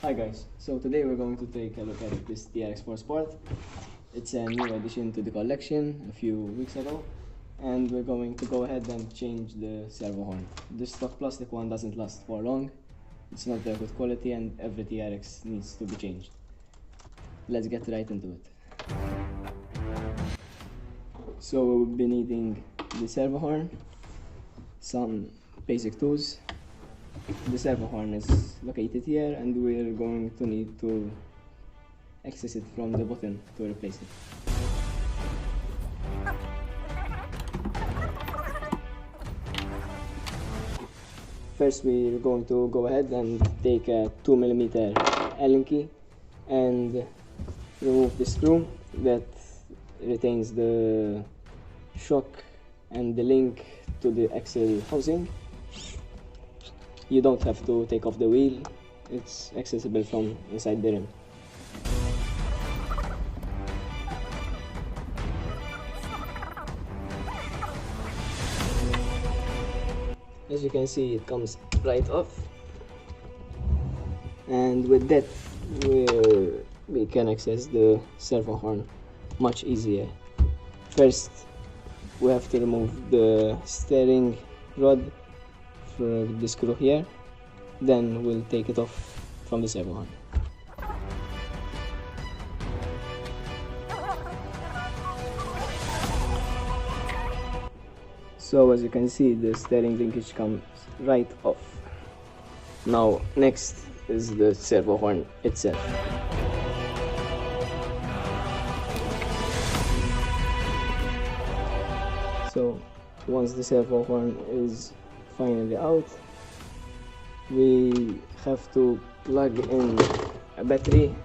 Hi guys, so today we're going to take a look at this TRX4's Sport. It's a new addition to the collection a few weeks ago, and we're going to go ahead and change the servo horn. The stock plastic one doesn't last for long, it's not very good quality, and every TRX needs to be changed. Let's get right into it. So we'll be needing the servo horn, some basic tools. The servo horn is located here, and we're going to need to access it from the button to replace it. First, we're going to go ahead and take a 2mm Allen key and remove the screw that retains the shock and the link to the axle housing. You don't have to take off the wheel, it's accessible from inside the rim. As you can see, it comes right off, and with that we can access the servo horn much easier. First, we have to remove the steering rod for the screw here, then we'll take it off from the servo horn. So as you can see, the steering linkage comes right off. Now next is the servo horn itself. So once the servo horn is finally out, we have to plug in a battery,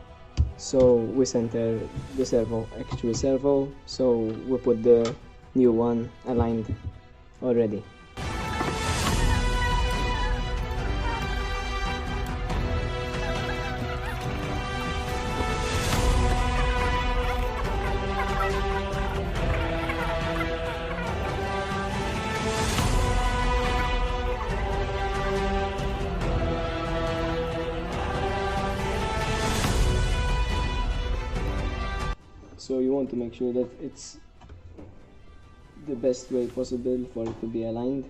so we center the actual servo, so we put the new one aligned already. So you want to make sure that it's the best way possible for it to be aligned,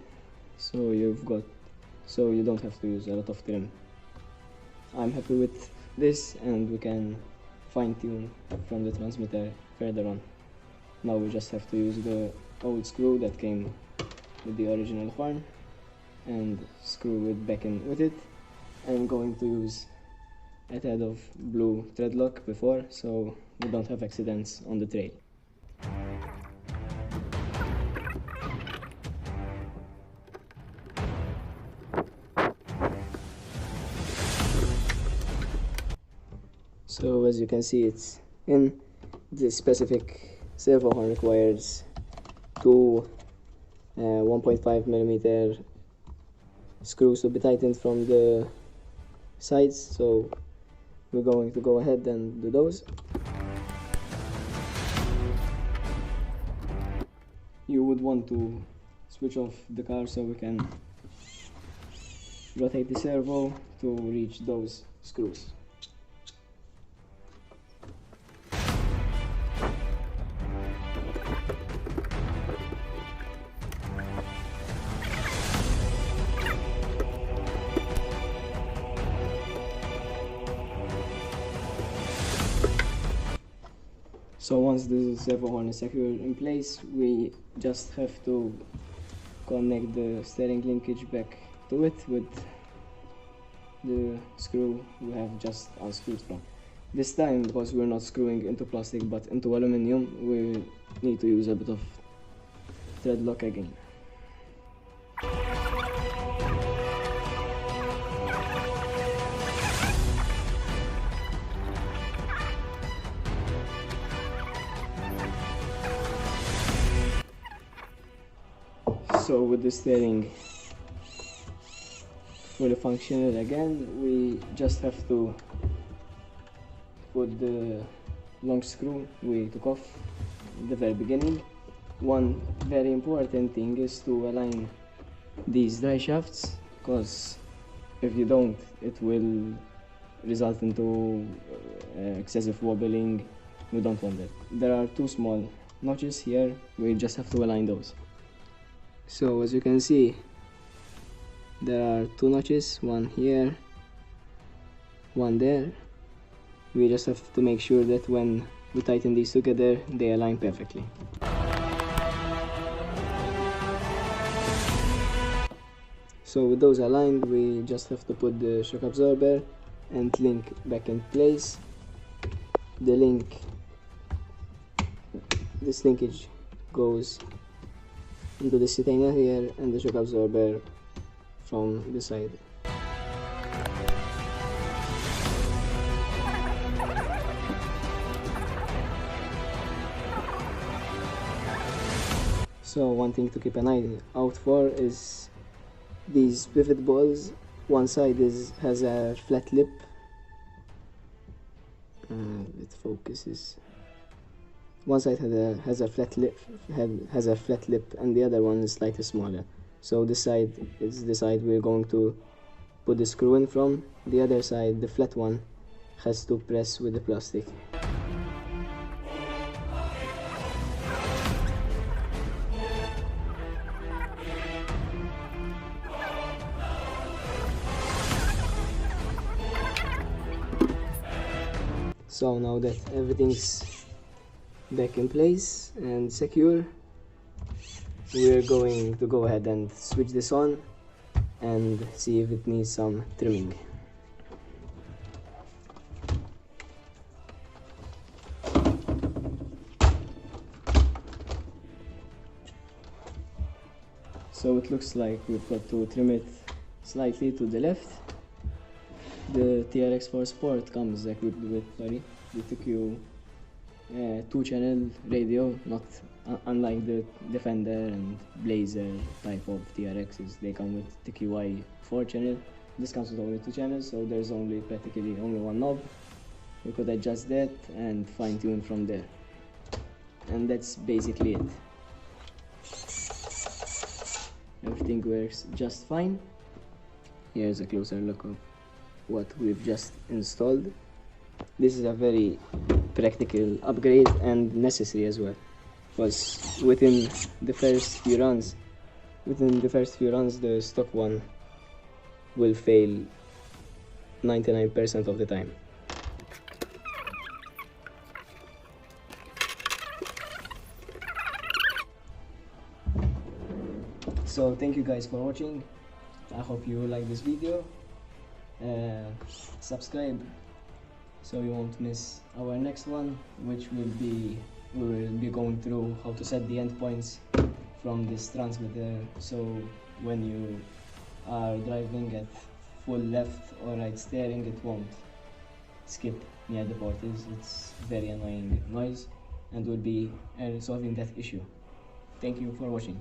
so you don't have to use a lot of trim. I'm happy with this, and we can fine-tune from the transmitter further on. Now we just have to use the old screw that came with the original horn and screw it back in with it. I'm going to use a tad of blue thread lock before, so we don't have accidents on the trail. So as you can see, it's in. The specific servo horn requires two 1.5mm screws to be tightened from the sides, so we're going to go ahead and do those. You would want to switch off the car so we can rotate the servo to reach those screws. So once the servo horn is secured in place, we just have to connect the steering linkage back to it with the screw we have just unscrewed from. This time, because we're not screwing into plastic but into aluminium, we need to use a bit of thread lock again. So with the steering fully functional again, we just have to put the long screw we took off at the very beginning. One very important thing is to align these dry shafts, because if you don't, it will result into excessive wobbling. We don't want that. There are two small notches here, we just have to align those. So as you can see, there are two notches, one here, one there. We just have to make sure that when we tighten these together, they align perfectly. So with those aligned, we just have to put the shock absorber and link back in place. This linkage goes into the titania here and the shock absorber from the side. So one thing to keep an eye out for is these pivot balls. One side has a flat lip, and it focuses. One side has a flat lip, and the other one is slightly smaller. So this side is the side we're going to put the screw in from. The other side, the flat one, has to press with the plastic. So now that everything's back in place and secure, we're going to go ahead and switch this on and see if it needs some trimming. So it looks like we've got to trim it slightly to the left. The TRX4's Sport comes equipped with the TQ 2-channel radio, not unlike the Defender and Blazer type of TRXs. They come with TQI 4-channel. This comes with only 2 channels, so there's practically only one knob. We could adjust that and fine tune from there. And that's basically it. Everything works just fine. Here's a closer look of what we've just installed. This is a very practical upgrade and necessary as well, because within the first few runs the stock one will fail 99% of the time. So thank you guys for watching. I hope you like this video. Subscribe so you won't miss our next one, which we will be going through how to set the endpoints from this transmitter, so when you are driving at full left or right steering, it won't skip near the portals. It's very annoying noise, and we'll be solving that issue. Thank you for watching.